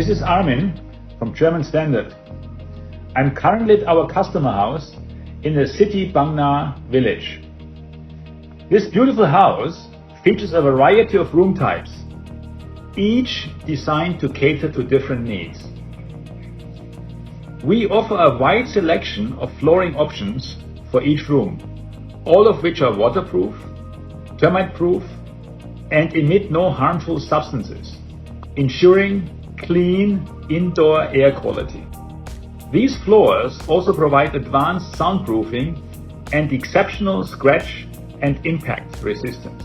This is Armin from German Standard. I'm currently at our customer house in the Citi Bangna village. This beautiful house features a variety of room types, each designed to cater to different needs. We offer a wide selection of flooring options for each room, all of which are waterproof, termite-proof, and emit no harmful substances, ensuring clean indoor air quality. These floors also provide advanced soundproofing and exceptional scratch and impact resistance.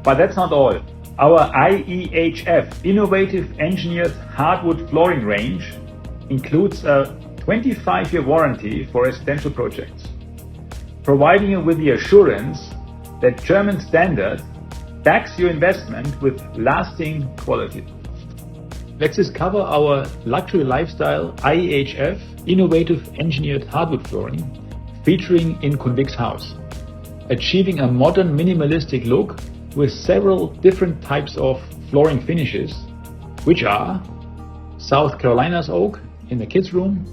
But that's not all. Our IEHF innovative engineered hardwood flooring range includes a 25-year warranty for residential projects, providing you with the assurance that German Standard backs your investment with lasting quality. Let's discover our luxury lifestyle IEHF innovative engineered hardwood flooring featuring in Khun's house, achieving a modern minimalistic look with several different types of flooring finishes, which are South Carolina's oak in the kids' room,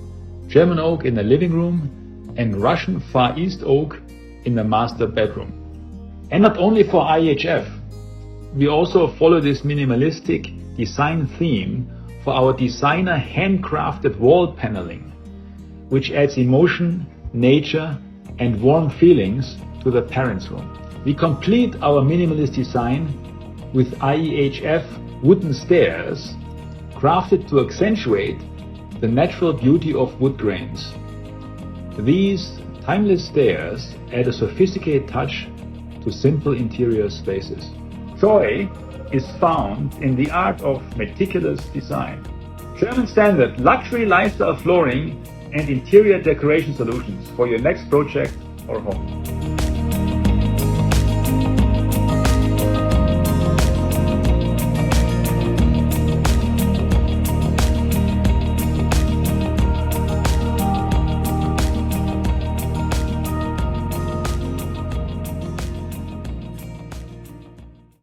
German oak in the living room, and Russian Far East oak in the master bedroom. And not only for IEHF, we also follow this minimalistic design theme for our designer handcrafted wall paneling, which adds emotion, nature, and warm feelings to the parents' room. We complete our minimalist design with IEHF wooden stairs crafted to accentuate the natural beauty of wood grains. These timeless stairs add a sophisticated touch to simple interior spaces. Joy is found in the art of meticulous design. German Standard luxury lifestyle flooring and interior decoration solutions for your next project or home.